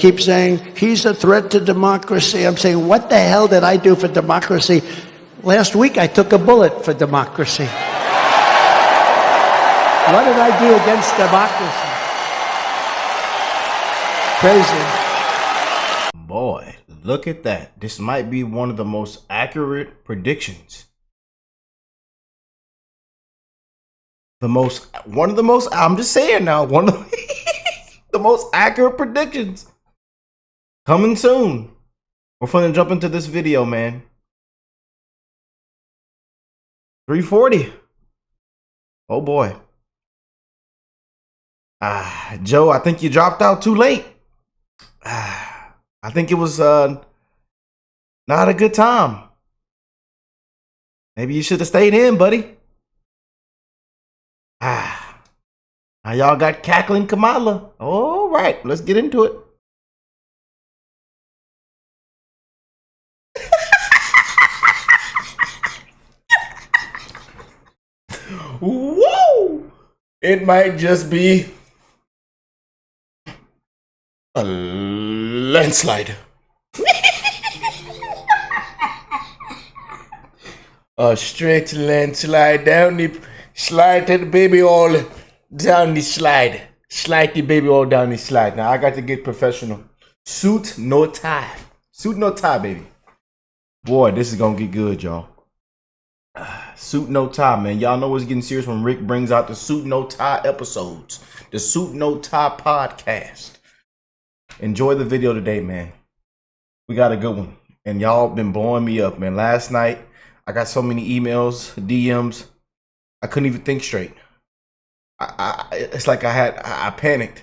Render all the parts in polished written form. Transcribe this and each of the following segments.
keep saying, he's a threat to democracy. I'm saying, what the hell did I do for democracy? Last week, I took a bullet for democracy. What did I do against democracy? Crazy. Boy, look at that. This might be one of the most accurate predictions. I'm just saying now, one of the most accurate predictions. Coming soon. We're finna jump into this video, man. 340. Oh boy. Joe, I think you dropped out too late. I think it was not a good time. Maybe you should have stayed in, buddy. Now y'all got cackling Kamala. All right, let's get into it. Whoa! It might just be a landslide. A straight landslide down the slide to the baby all down the slide. Slide the baby all down the slide. Now I got to get professional. Suit, no tie. Suit, no tie, baby. Boy, this is gonna get good, y'all. Suit, no tie, man. Y'all know it's getting serious when Rick brings out the Suit, no tie episodes. The Suit, no tie podcast. Enjoy the video today, man. We got a good one. And y'all been blowing me up, man. Last night, I got so many emails, DMs. I couldn't even think straight. It's like I panicked.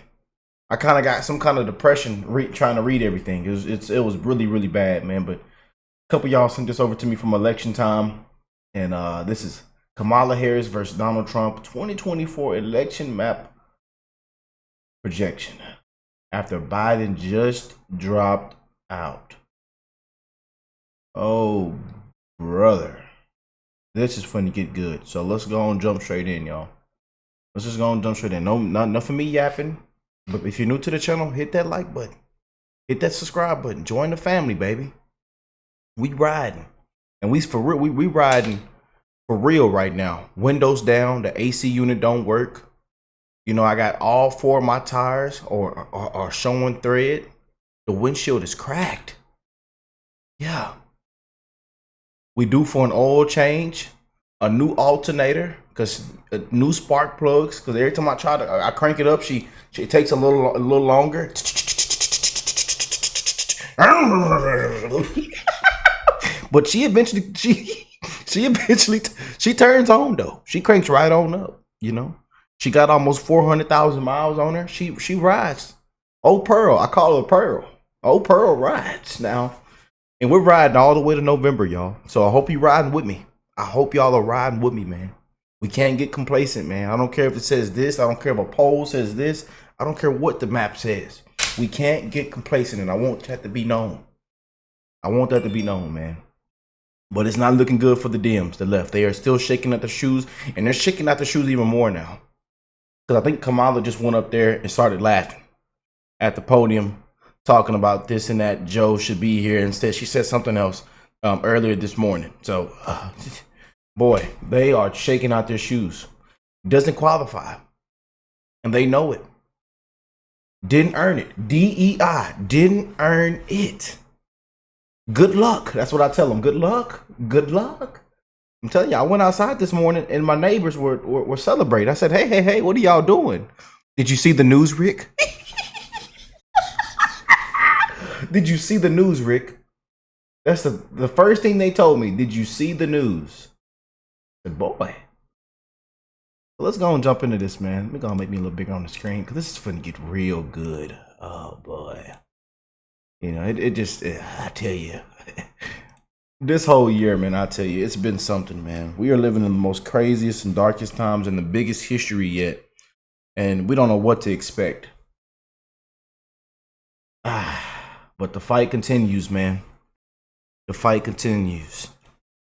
I kind of got some kind of depression trying to read everything. It was really, really bad, man. But a couple y'all sent this over to me from election time. And this is Kamala Harris versus Donald Trump 2024 election map projection after Biden just dropped out. Oh, brother. This is finna get good. So let's go and jump straight in, y'all. Let's just go and jump straight in. No, not for me yapping. But if you're new to the channel, hit that like button. Hit that subscribe button. Join the family, baby. We riding. And we riding for real right now. Windows down. The AC unit don't work. You know, I got all 4 of my tires are showing thread. The windshield is cracked. Yeah. We due for an oil change, a new alternator, cause new spark plugs. Cause every time I crank it up, it takes a little longer. But she eventually turns on though. She cranks right on up. You know, she got almost 400,000 miles on her. She rides. Oh Pearl, I call her Pearl. Oh Pearl rides now. And we're riding all the way to November, y'all. So I hope you're riding with me. I hope y'all are riding with me, man. We can't get complacent, man. I don't care if it says this. I don't care if a poll says this. I don't care what the map says. We can't get complacent, and I want that to be known. I want that to be known, man. But it's not looking good for the Dems, the left. They are still shaking at the shoes, and they're shaking at the shoes even more now. Because I think Kamala just went up there and started laughing at the podium, talking about this and that. Joe should be here. Instead, she said something else earlier this morning. So, boy, they are shaking out their shoes. Doesn't qualify. And they know it. Didn't earn it. DEI. Didn't earn it. Good luck. That's what I tell them. Good luck. Good luck. I'm telling you, I went outside this morning and my neighbors were celebrating. I said, hey, what are y'all doing? Did you see the news, Rick? Did you see the news, Rick? That's the first thing they told me. Did you see the news? I said, boy. So let's go and jump into this, man. We're going to make me a little bigger on the screen because this is going to get real good. Oh, boy. You know, it just, I tell you. This whole year, man, I tell you, it's been something, man. We are living in the most craziest and darkest times in the biggest history yet. And we don't know what to expect. But the fight continues, man. The fight continues.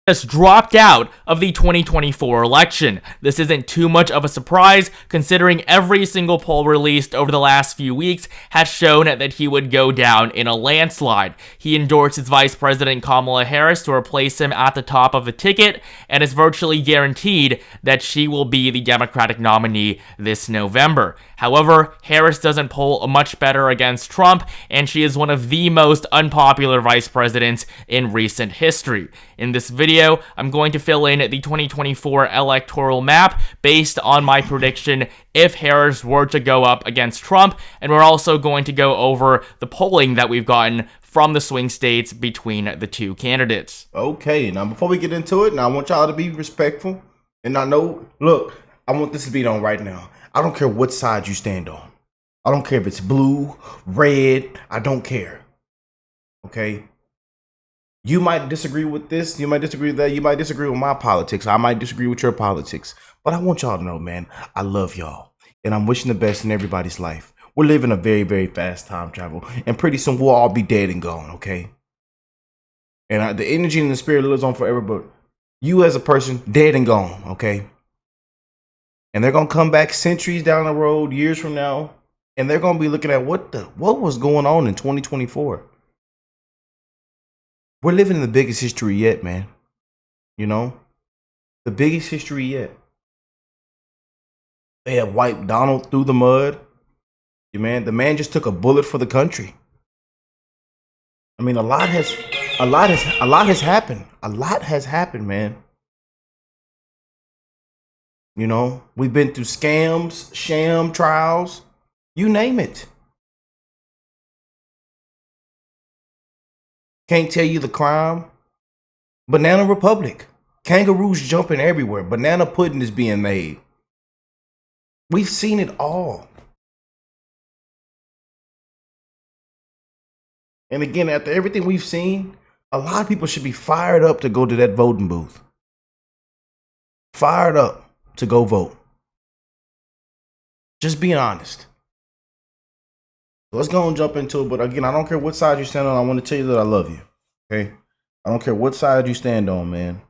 has dropped out of the 2024 election. This isn't too much of a surprise, considering every single poll released over the last few weeks has shown that he would go down in a landslide. He endorses Vice President Kamala Harris to replace him at the top of the ticket, and it's virtually guaranteed that she will be the Democratic nominee this November. However, Harris doesn't poll much better against Trump, and she is one of the most unpopular vice presidents in recent history. In this video, I'm going to fill in the 2024 electoral map based on my prediction if Harris were to go up against Trump, and we're also going to go over the polling that we've gotten from the swing states between the two candidates. Okay, now before we get into it, now I want y'all to be respectful, and I know, look, I want this to be known right now. I don't care what side you stand on. I don't care if it's blue, red, I don't care. Okay? You might disagree with this, you might disagree with that, you might disagree with my politics, I might disagree with your politics. But I want y'all to know, man, I love y'all. And I'm wishing the best in everybody's life. We're living a very, very fast time travel. And pretty soon we'll all be dead and gone, okay? And the energy and the spirit lives on forever, but you as a person, dead and gone, okay? And they're going to come back centuries down the road, years from now, and they're going to be looking at what was going on in 2024. We're living in the biggest history yet, man. You know? The biggest history yet. They have wiped Donald through the mud. The man just took a bullet for the country. I mean, a lot has happened. A lot has happened, man. You know, we've been through scams, sham trials, you name it. Can't tell you the crime. Banana Republic. Kangaroos jumping everywhere. Banana pudding is being made. We've seen it all. And again, after everything we've seen, a lot of people should be fired up to go to that voting booth. Fired up to go vote. Just being honest. Let's go and jump into it. But again, I don't care what side you stand on. I want to tell you that I love you. Okay? I don't care what side you stand on, man.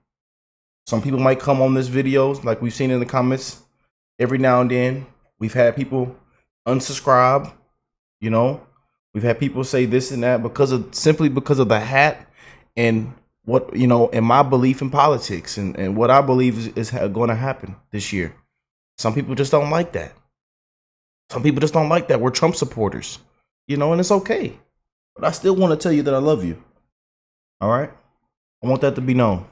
Some people might come on this videos, like we've seen in the comments. Every now and then, we've had people unsubscribe. You know, we've had people say this and that simply because of the hat and what, you know, and my belief in politics and what I believe is going to happen this year. Some people just don't like that. Some people just don't like that. We're Trump supporters, you know, and it's okay. But I still want to tell you that I love you. All right? I want that to be known.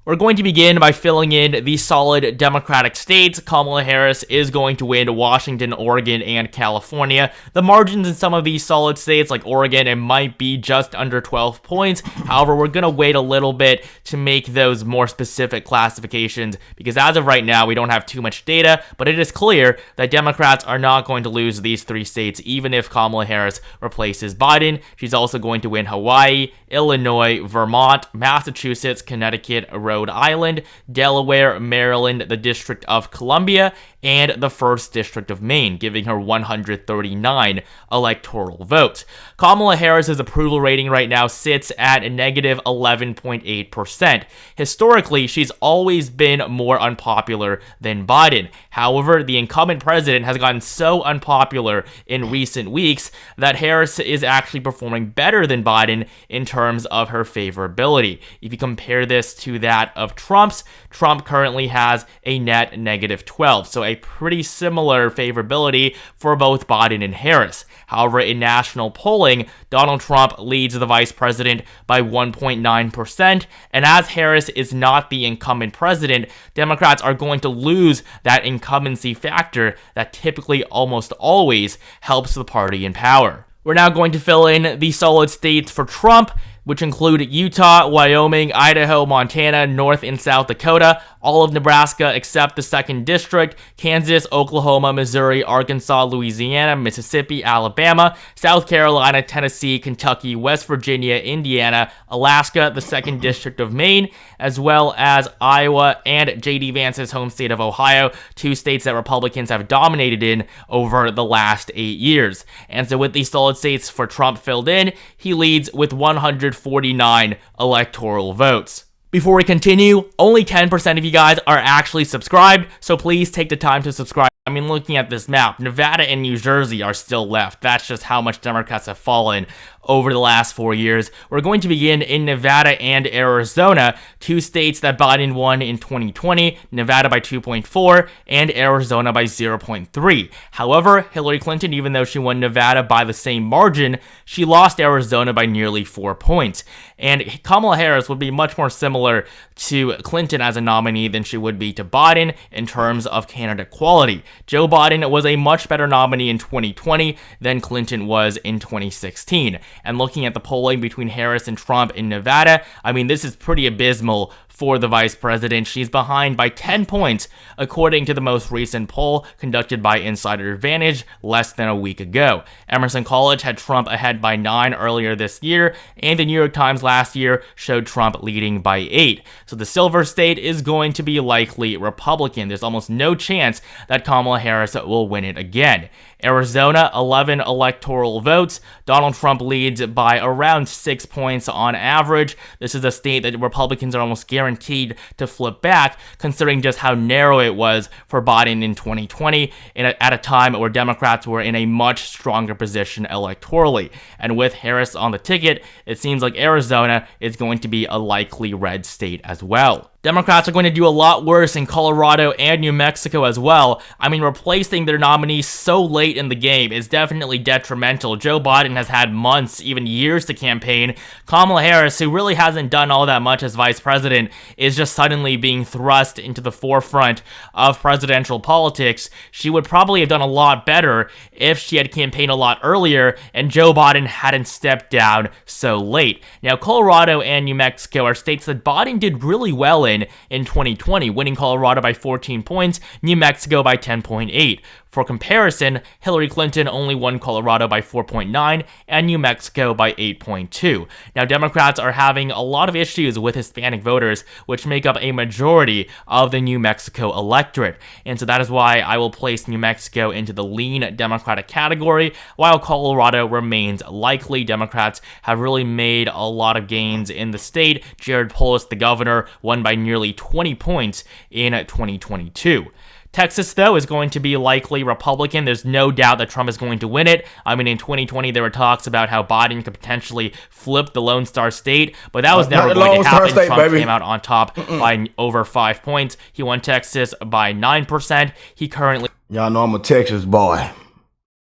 We're going to begin by filling in the solid Democratic states. Kamala Harris is going to win Washington, Oregon, and California. The margins in some of these solid states, like Oregon, it might be just under 12 points. However, we're going to wait a little bit to make those more specific classifications, because as of right now, we don't have too much data, but it is clear that Democrats are not going to lose these three states, even if Kamala Harris replaces Biden. She's also going to win Hawaii, Illinois, Vermont, Massachusetts, Connecticut, Rhode Island, Delaware, Maryland, the District of Columbia, and the 1st District of Maine, giving her 139 electoral votes. Kamala Harris's approval rating right now sits at a negative 11.8%. Historically, she's always been more unpopular than Biden. However, the incumbent president has gotten so unpopular in recent weeks that Harris is actually performing better than Biden in terms of her favorability. If you compare this to that of Trump's, Trump currently has a net negative 12, so a pretty similar favorability for both Biden and Harris. However, in national polling, Donald Trump leads the vice president by 1.9%, and as Harris is not the incumbent president, Democrats are going to lose that incumbency factor that typically almost always helps the party in power. We're now going to fill in the solid states for Trump, which include Utah, Wyoming, Idaho, Montana, North and South Dakota, all of Nebraska except the 2nd District, Kansas, Oklahoma, Missouri, Arkansas, Louisiana, Mississippi, Alabama, South Carolina, Tennessee, Kentucky, West Virginia, Indiana, Alaska, the 2nd District of Maine, as well as Iowa and J.D. Vance's home state of Ohio, 2 states that Republicans have dominated in over the last 8 years. And so with these solid states for Trump filled in, he leads with 149 electoral votes. Before we continue, only 10% of you guys are actually subscribed, so please take the time to subscribe. I mean, looking at this map, Nevada and New Jersey are still left. That's just how much Democrats have fallen over the last 4 years. We're going to begin in Nevada and Arizona, two states that Biden won in 2020, Nevada by 2.4 and Arizona by 0.3. However, Hillary Clinton, even though she won Nevada by the same margin, she lost Arizona by nearly 4 points. And Kamala Harris would be much more similar to Clinton as a nominee than she would be to Biden in terms of candidate quality. Joe Biden was a much better nominee in 2020 than Clinton was in 2016. And looking at the polling between Harris and Trump in Nevada, I mean, this is pretty abysmal for the vice president. She's behind by 10 points, according to the most recent poll conducted by Insider Advantage less than a week ago. Emerson College had Trump ahead by 9 earlier this year, and the New York Times last year showed Trump leading by 8. So the Silver State is going to be likely Republican. There's almost no chance that Kamala Harris will win it again. Arizona, 11 electoral votes. Donald Trump leads by around 6 points on average. This is a state that Republicans are almost guaranteed to flip back, considering just how narrow it was for Biden in 2020, at a time where Democrats were in a much stronger position electorally. And with Harris on the ticket, it seems like Arizona is going to be a likely red state as well. Democrats are going to do a lot worse in Colorado and New Mexico as well. I mean, replacing their nominees so late in the game is definitely detrimental. Joe Biden has had months, even years to campaign. Kamala Harris, who really hasn't done all that much as vice president, is just suddenly being thrust into the forefront of presidential politics. She would probably have done a lot better if she had campaigned a lot earlier and Joe Biden hadn't stepped down so late. Now, Colorado and New Mexico are states that Biden did really well in 2020, winning Colorado by 14 points, New Mexico by 10.8. For comparison, Hillary Clinton only won Colorado by 4.9 and New Mexico by 8.2. Now, Democrats are having a lot of issues with Hispanic voters, which make up a majority of the New Mexico electorate. And so that is why I will place New Mexico into the lean Democratic category, while Colorado remains likely. Democrats have really made a lot of gains in the state. Jared Polis, the governor, won by nearly 20 points in 2022. Texas, though, is going to be likely Republican. There's no doubt that Trump is going to win it. I mean, in 2020, there were talks about how Biden could potentially flip the Lone Star State, but that was never going to happen. Trump came out on top by over 5 points. He won Texas by 9%. He currently... Y'all know I'm a Texas boy.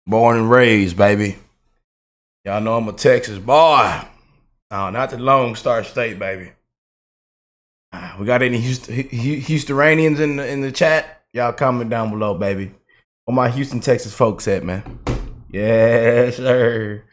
Born and raised, baby. Y'all know I'm a Texas boy. Oh, not the Lone Star State, baby. We got any Houstonanians in the chat? Y'all comment down below, baby. Where my Houston, Texas folks at, man? Yes, sir.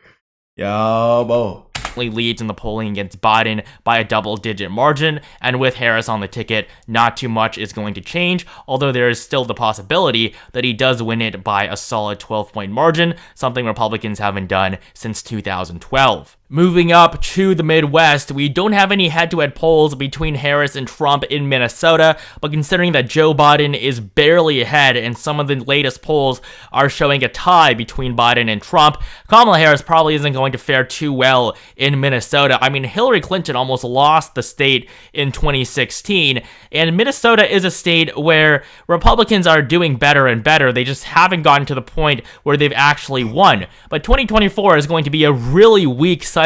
Y'all, boy. Leads in the polling against Biden by a double-digit margin, and with Harris on the ticket, not too much is going to change, although there is still the possibility that he does win it by a solid 12-point margin, something Republicans haven't done since 2012. Moving up to the Midwest, we don't have any head-to-head polls between Harris and Trump in Minnesota, but considering that Joe Biden is barely ahead and some of the latest polls are showing a tie between Biden and Trump, Kamala Harris probably isn't going to fare too well in Minnesota. I mean, Hillary Clinton almost lost the state in 2016, and Minnesota is a state where Republicans are doing better and better. They just haven't gotten to the point where they've actually won. But 2024 is going to be a really weak cycle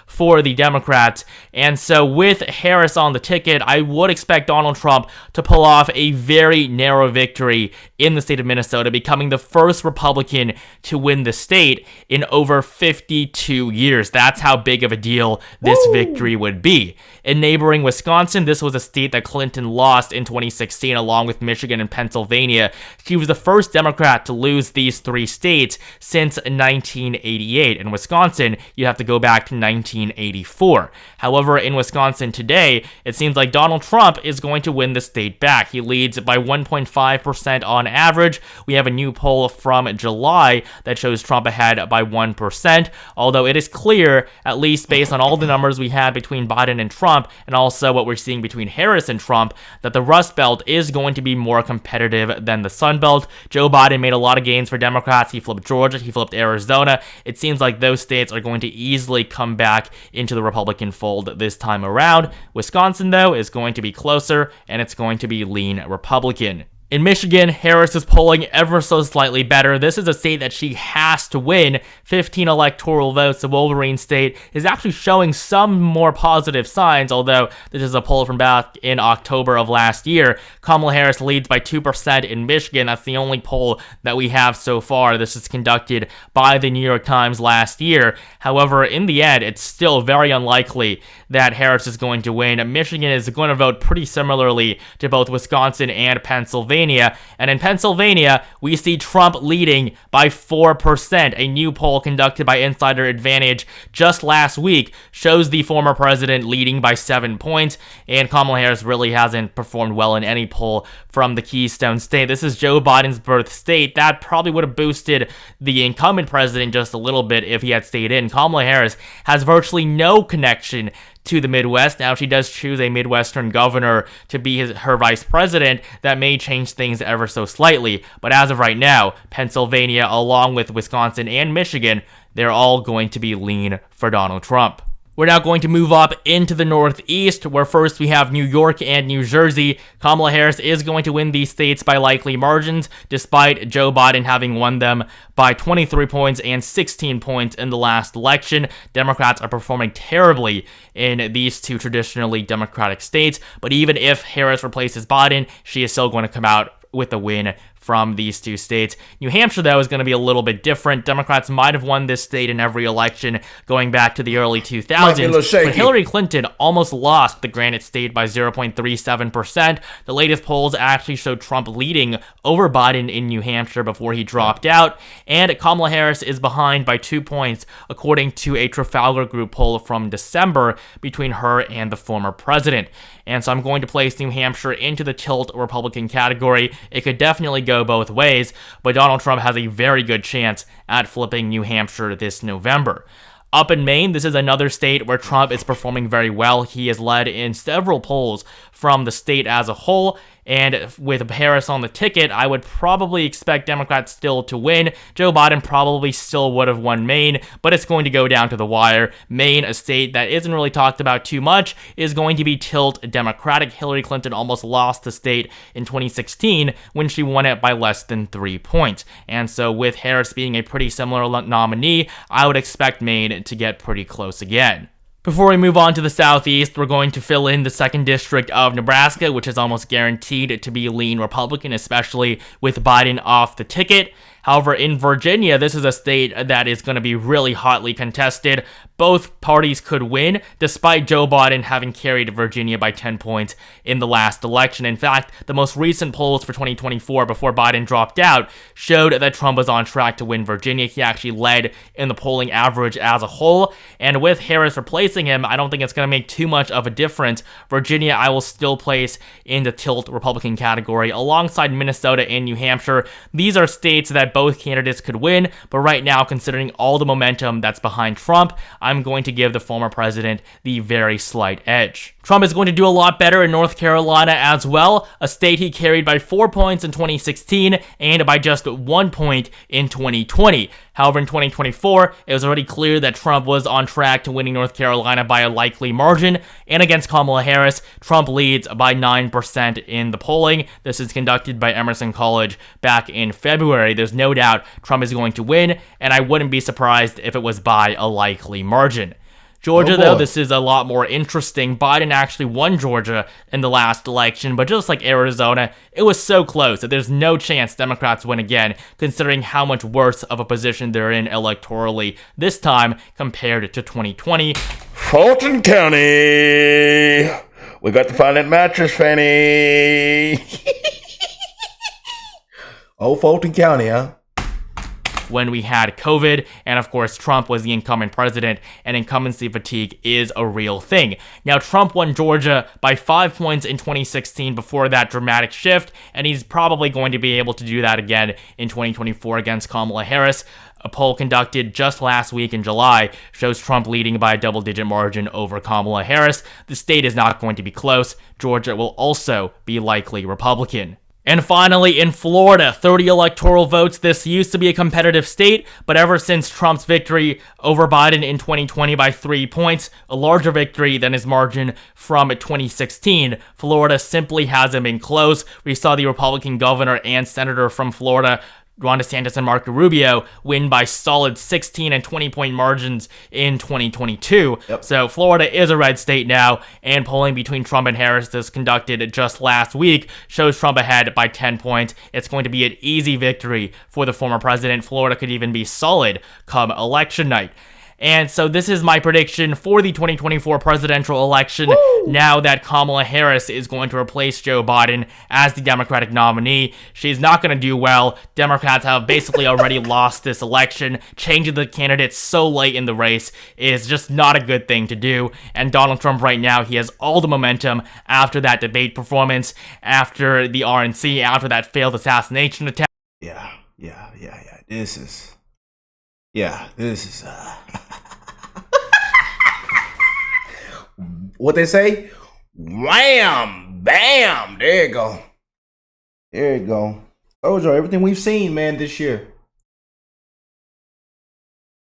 for the Democrats, and so with Harris on the ticket, I would expect Donald Trump to pull off a very narrow victory in the state of Minnesota, becoming the first Republican to win the state in over 52 years. That's how big of a deal this victory would be. In neighboring Wisconsin, this was a state that Clinton lost in 2016 along with Michigan and Pennsylvania. She was the first Democrat to lose these three states since 1988. In Wisconsin, you have to go back to 1984. However, in Wisconsin today, it seems like Donald Trump is going to win the state back. He leads by 1.5% on average. We have a new poll from July that shows Trump ahead by 1%, although it is clear, at least based on all the numbers we had between Biden and Trump, and also what we're seeing between Harris and Trump, that the Rust Belt is going to be more competitive than the Sun Belt. Joe Biden made a lot of gains for Democrats. He flipped Georgia, he flipped Arizona. It seems like those states are going to easily easily come back into the Republican fold this time around. Wisconsin, though, is going to be closer, and it's going to be lean Republican. In Michigan, Harris is polling ever so slightly better. This is a state that she has to win. 15 electoral votes. The Wolverine state is actually showing some more positive signs, although this is a poll from back in October of last year. Kamala Harris leads by 2% in Michigan. That's the only poll that we have so far. This is conducted by the New York Times last year. However, in the end, it's still very unlikely that Harris is going to win. Michigan is going to vote pretty similarly to both Wisconsin and Pennsylvania. And in Pennsylvania, we see Trump leading by 4%. A new poll conducted by Insider Advantage just last week shows the former president leading by 7 points, and Kamala Harris really hasn't performed well in any poll from the Keystone State. This is Joe Biden's birth state. That probably would have boosted the incumbent president just a little bit if he had stayed in. Kamala Harris has virtually no connection to the Midwest. Now, she does choose a Midwestern governor to be her vice president. That may change things ever so slightly, but as of right now, Pennsylvania, along with Wisconsin and Michigan, they're all going to be lean for Donald Trump. We're now going to move up into the Northeast, where first we have New York and New Jersey. Kamala Harris is going to win these states by likely margins, despite Joe Biden having won them by 23 points and 16 points in the last election. Democrats are performing terribly in these two traditionally Democratic states, but even if Harris replaces Biden, she is still going to come out with a win from these two states. New Hampshire, though, is going to be a little bit different. Democrats might have won this state in every election going back to the early 2000s, but Hillary Clinton almost lost the Granite State by 0.37%. The latest polls actually showed Trump leading over Biden in New Hampshire before he dropped out, and Kamala Harris is behind by 2 points, according to a Trafalgar Group poll from December between her and the former president. And so I'm going to place New Hampshire into the tilt Republican category. It could definitely go both ways, but Donald Trump has a very good chance at flipping New Hampshire this November. Up in Maine, this is another state where Trump is performing very well. He has led in several polls from the state as a whole, and with Harris on the ticket, I would probably expect Democrats still to win. Joe Biden probably still would have won Maine, but it's going to go down to the wire. Maine, a state that isn't really talked about too much, is going to be tilt Democratic. Hillary Clinton almost lost the state in 2016 when she won it by less than 3 points. And so with Harris being a pretty similar nominee, I would expect Maine to get pretty close again. Before we move on to the Southeast, we're going to fill in the 2nd District of Nebraska, which is almost guaranteed to be lean Republican, especially with Biden off the ticket. However, in Virginia, this is a state that is going to be really hotly contested. Both parties could win, despite Joe Biden having carried Virginia by 10 points in the last election. In fact, the most recent polls for 2024, before Biden dropped out, showed that Trump was on track to win Virginia. He actually led in the polling average as a whole, and with Harris replacing him, I don't think it's going to make too much of a difference. Virginia, I will still place in the tilt Republican category, alongside Minnesota and New Hampshire. These are states that both candidates could win, but right now, considering all the momentum that's behind Trump, I'm going to give the former president the very slight edge. Trump is going to do a lot better in North Carolina as well, a state he carried by 4 points in 2016 and by just 1 point in 2020. However, in 2024, it was already clear that Trump was on track to winning North Carolina by a likely margin, and against Kamala Harris, Trump leads by 9% in the polling. This is conducted by Emerson College back in February. There's no doubt Trump is going to win, and I wouldn't be surprised if it was by a likely margin. Georgia, though, this is a lot more interesting. Biden actually won Georgia in the last election, but just like Arizona, it was so close that there's no chance Democrats win again, considering how much worse of a position they're in electorally this time compared to 2020. Fulton County. We got to find that mattress, Fanny. Oh, Fulton County, huh? When we had COVID, and of course Trump was the incumbent president, and incumbency fatigue is a real thing. Now, Trump won Georgia by 5 points in 2016 before that dramatic shift, and he's probably going to be able to do that again in 2024 against Kamala Harris. A poll conducted just last week in July shows Trump leading by a double-digit margin over Kamala Harris. The state is not going to be close. Georgia will also be likely Republican. And finally, in Florida, 30 electoral votes. This used to be a competitive state, but ever since Trump's victory over Biden in 2020 by 3 points, a larger victory than his margin from 2016, Florida simply hasn't been close. We saw the Republican governor and senator from Florida, Ron DeSantis and Marco Rubio, win by solid 16 and 20-point margins in 2022. Yep. So Florida is a red state now, and polling between Trump and Harris that's conducted just last week shows Trump ahead by 10 points. It's going to be an easy victory for the former president. Florida could even be solid come election night. And so this is my prediction for the 2024 presidential election. Woo! Now that Kamala Harris is going to replace Joe Biden as the Democratic nominee. She's not going to do well. Democrats have basically already lost this election. Changing the candidates so late in the race is just not a good thing to do. And Donald Trump right now, he has all the momentum after that debate performance, after the RNC, after that failed assassination attempt. Yeah. This is what they say? Wham! Bam! There you go. Those are everything we've seen, man, this year.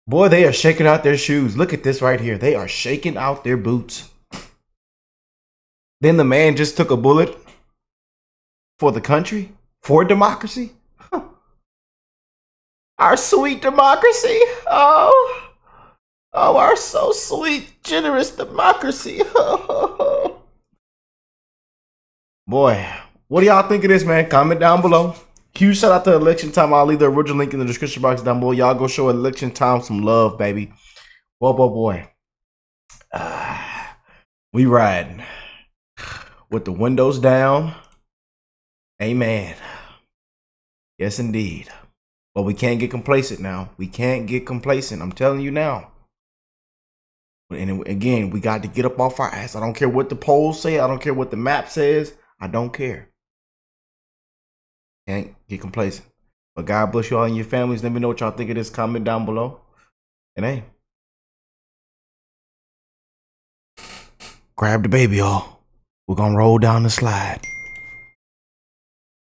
Boy, they are shaking out their shoes. Look at this right here. They are shaking out their boots. Then the man just took a bullet for the country, for democracy. Our sweet democracy. Oh, our so sweet, generous democracy. Boy, what do y'all think of this, man? Comment down below. Huge shout out to Election Time. I'll leave the original link in the description box down below. Y'all go show Election Time some love, baby. Boy. We riding with the windows down. Amen. Yes, indeed. But we can't get complacent now. We can't get complacent. I'm telling you now. And again, we got to get up off our ass. I don't care what the polls say. I don't care what the map says. I don't care. Can't get complacent. But God bless you all and your families. Let me know what y'all think of this. Comment down below. And hey, grab the baby, y'all. We're going to roll down the slide.